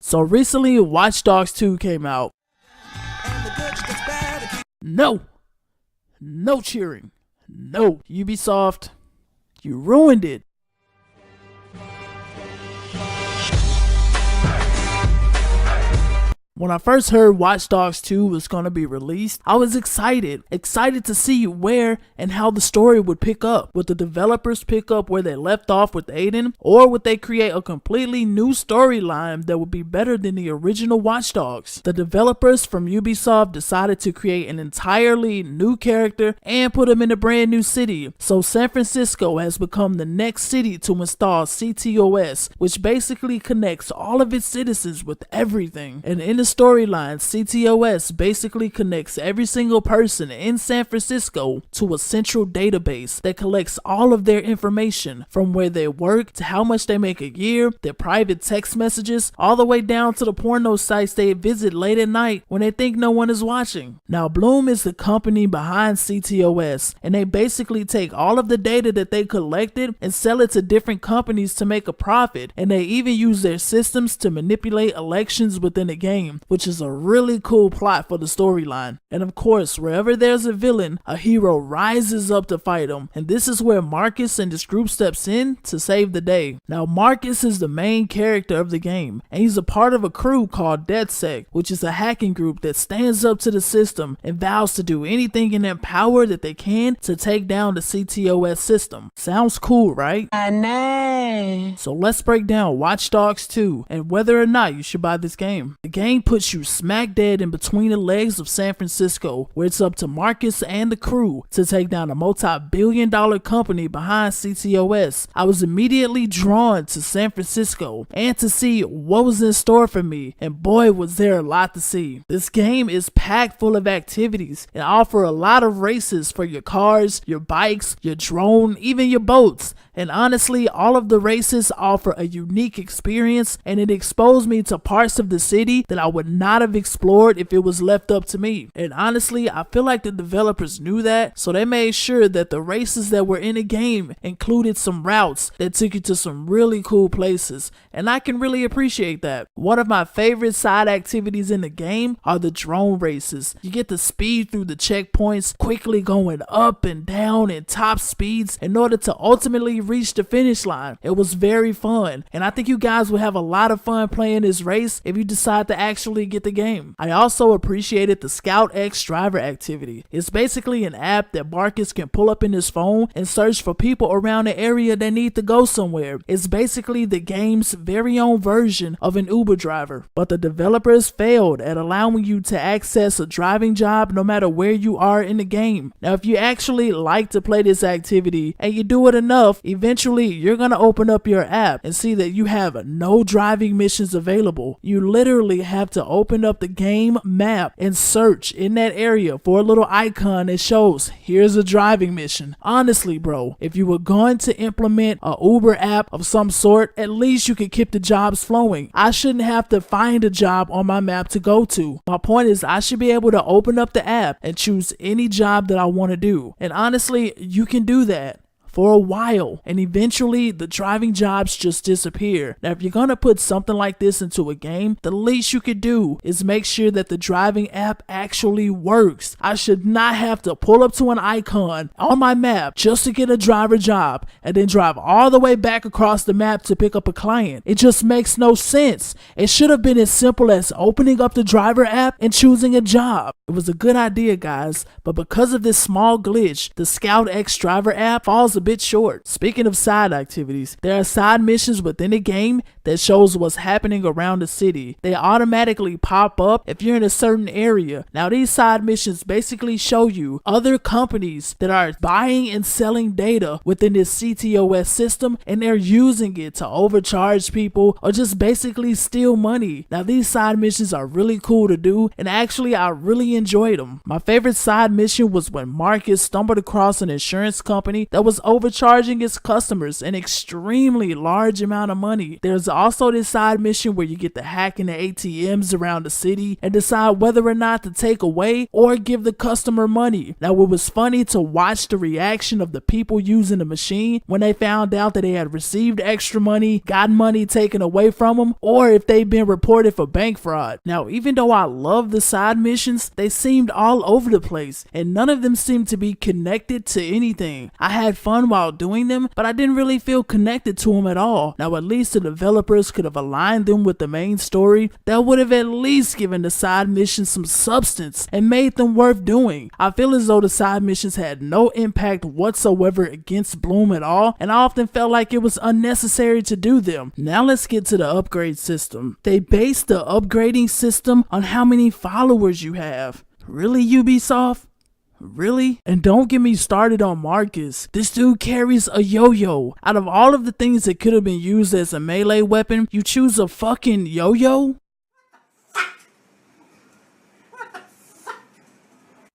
So recently, Watchdogs 2 came out. No cheering. No, Ubisoft, you ruined it. When I first heard Watch Dogs 2 was going to be released, I was excited to see where and how the story would pick up. Would the developers pick up where they left off with Aiden, or would they create a completely new storyline that would be better than the original Watch Dogs? The developers from Ubisoft decided to create an entirely new character and put him in a brand new city. So San Francisco has become the next city to install CTOS, which basically connects all of its citizens with everything. And in the storyline, CTOS basically connects every single person in San Francisco to a central database that collects all of their information, from where they work to how much they make a year, their private text messages, all the way down to the porno sites they visit late at night when they think no one is watching. Now, Bloom is the company behind CTOS, and they basically take all of the data that they collected and sell it to different companies to make a profit, and they even use their systems to manipulate elections within the game, which is a really cool plot for the storyline. And of course, wherever there's a villain, a hero rises up to fight him, and this is where Marcus and his group steps in to save the day. Now, Marcus is the main character of the game, and he's a part of a crew called Dedsec, which is a hacking group that stands up to the system and vows to do anything in their power that they can to take down the CTOS system. Sounds cool, right? I know. So let's break down Watch Dogs 2 and whether or not you should buy this game. The game puts you smack dead in between the legs of San Francisco, where it's up to Marcus and the crew to take down a multi-billion-dollar company behind CTOS. I was immediately drawn to San Francisco and to see what was in store for me, and boy was there a lot to see. This game is packed full of activities and offer a lot of races for your cars, your bikes, your drone, even your boats. And honestly, all of the races offer a unique experience, and it exposed me to parts of the city that I would not have explored if it was left up to me. And honestly, I feel like the developers knew that, so they made sure that the races that were in the game included some routes that took you to some really cool places, and I can really appreciate that. One of my favorite side activities in the game are the drone races. You get to speed through the checkpoints, quickly going up and down in top speeds in order to ultimately reach the finish line. It was very fun, and I think you guys will have a lot of fun playing this race if you decide to actually get the game. I also appreciated the Scout X driver activity. It's basically an app that Marcus can pull up in his phone and search for people around the area that need to go somewhere. It's basically the game's very own version of an Uber driver, but the developers failed at allowing you to access a driving job no matter where you are in the game. Now, if you actually like to play this activity and you do it enough, eventually you're gonna open up your app and see that you have no driving missions available. You literally have to open up the game map and search in that area for a little icon that shows here's a driving mission. Honestly, bro, if you were going to implement a Uber app of some sort, at least you could keep the jobs flowing. I shouldn't have to find a job on my map to go to. My point is, I should be able to open up the app and choose any job that I want to do. And honestly, you can do that for a while, and eventually the driving jobs just disappear. Now, if you're gonna put something like this into a game, the least you could do is make sure that the driving app actually works. I should not have to pull up to an icon on my map just to get a driver job and then drive all the way back across the map to pick up a client. It just makes no sense. It should have been as simple as opening up the driver app and choosing a job. It was a good idea, guys, but because of this small glitch, the Scout X driver app falls a bit short. Speaking of side activities, there are side missions within the game that shows what's happening around the city. They automatically pop up if you're in a certain area. Now, these side missions basically show you other companies that are buying and selling data within this CTOS system, and they're using it to overcharge people or just basically steal money. Now, these side missions are really cool to do, and actually I really enjoyed them. My favorite side mission was when Marcus stumbled across an insurance company that was overcharging its customers an extremely large amount of money. There's also this side mission where you get to hack into ATMs around the city and decide whether or not to take away or give the customer money. Now, it was funny to watch the reaction of the people using the machine when they found out that they had received extra money, got money taken away from them, or if they'd been reported for bank fraud. Now, even though I love the side missions, they seemed all over the place and none of them seemed to be connected to anything. I had fun while doing them, but I didn't really feel connected to them at all. Now, at least the developers could have aligned them with the main story. That would have at least given the side missions some substance and made them worth doing. I feel as though the side missions had no impact whatsoever against Bloom at all, and I often felt like it was unnecessary to do them. Now let's get to the upgrade system. They based the upgrading system on how many followers you have. Really, Ubisoft? Really? And don't get me started on Marcus. This dude carries a yo-yo. Out of all of the things that could have been used as a melee weapon, you choose a fucking yo-yo?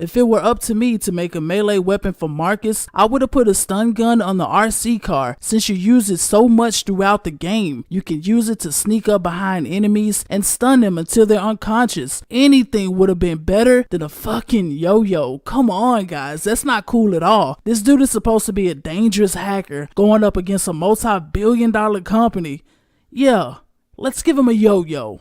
If it were up to me to make a melee weapon for Marcus, I would have put a stun gun on the RC car since you use it so much throughout the game. You can use it to sneak up behind enemies and stun them until they're unconscious. Anything would have been better than a fucking yo-yo. Come on, guys, that's not cool at all. This dude is supposed to be a dangerous hacker going up against a multi-billion-dollar company. Yeah, let's give him a yo-yo.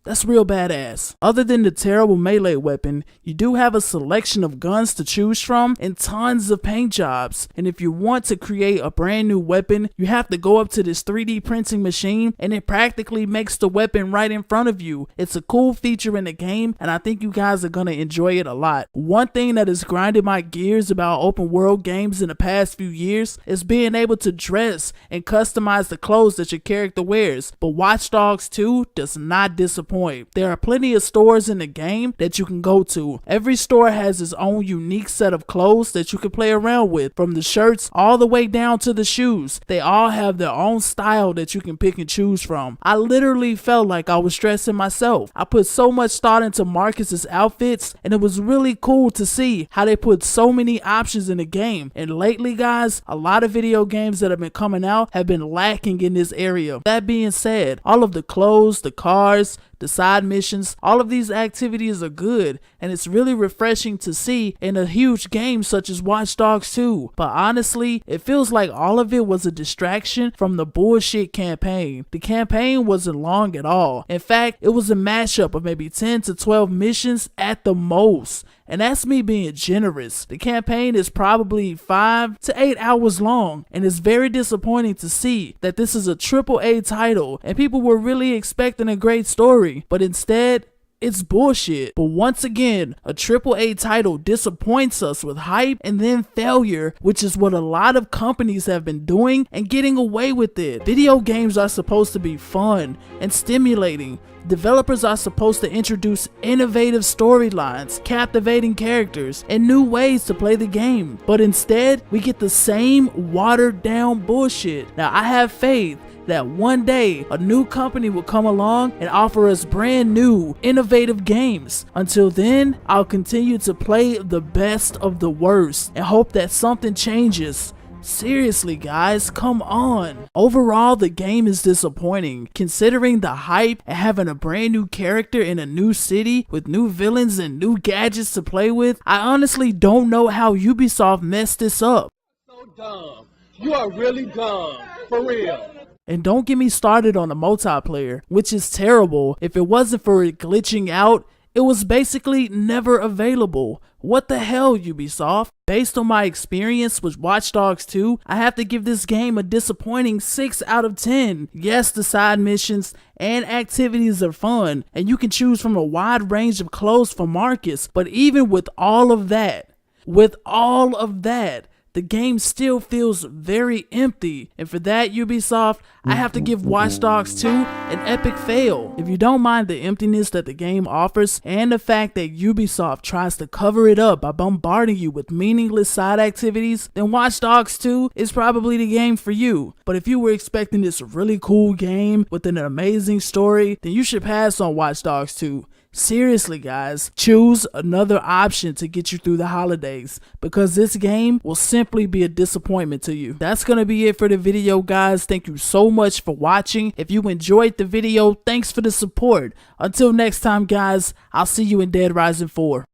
That's real badass. Other than the terrible melee weapon, you do have a selection of guns to choose from and tons of paint jobs. And if you want to create a brand new weapon, you have to go up to this 3D printing machine and it practically makes the weapon right in front of you. It's a cool feature in the game and I think you guys are gonna enjoy it a lot. One thing that has grinded my gears about open world games in the past few years is being able to dress and customize the clothes that your character wears. But Watchdogs 2 does not disappoint. There are plenty of stores in the game that you can go to. Every store has its own unique set of clothes that you can play around with, from the shirts all the way down to the shoes. They all have their own style that you can pick and choose from. I literally felt like I was dressing myself. I put so much thought into Marcus's outfits and it was really cool to see how they put so many options in the game. And lately, guys, a lot of video games that have been coming out have been lacking in this area. That being said, all of the clothes, the cars, the side missions, all of these activities are good and it's really refreshing to see in a huge game such as Watch Dogs 2. But honestly, it feels like all of it was a distraction from the bullshit campaign. The campaign wasn't long at all. In fact, it was a mashup of maybe 10 to 12 missions at the most. And that's me being generous. The campaign is probably 5 to 8 hours long and it's very disappointing to see that this is a AAA title and people were really expecting a great story, but instead it's bullshit. But once again, a AAA title disappoints us with hype and then failure, which is what a lot of companies have been doing and getting away with it. Video games are supposed to be fun and stimulating. Developers are supposed to introduce innovative storylines, captivating characters, and new ways to play the game. But instead, we get the same watered down bullshit. Now, I have faith that one day a new company will come along and offer us brand new, innovative games. Until then, I'll continue to play the best of the worst and hope that something changes. Seriously, guys, come on. Overall, the game is disappointing. Considering the hype and having a brand new character in a new city with new villains and new gadgets to play with, I honestly don't know how Ubisoft messed this up. So dumb. You are really dumb. For real. And don't get me started on the multiplayer, which is terrible. If it wasn't for it glitching out, it was basically never available. What the hell, Ubisoft? Based on my experience with Watch Dogs 2, I have to give this game a disappointing 6 out of 10. Yes, the side missions and activities are fun, and you can choose from a wide range of clothes for Marcus, but even with all of that, the game still feels very empty, and for that, Ubisoft, I have to give Watch Dogs 2 an epic fail. If you don't mind the emptiness that the game offers, and the fact that Ubisoft tries to cover it up by bombarding you with meaningless side activities, then Watch Dogs 2 is probably the game for you. But if you were expecting this really cool game with an amazing story, then you should pass on Watch Dogs 2. Seriously guys, choose another option to get you through the holidays, because this game will simply be a disappointment to you. That's gonna be it for the video guys. Thank you so much for watching. If you enjoyed the video, thanks for the support. Until next time guys, I'll see you in Dead Rising 4.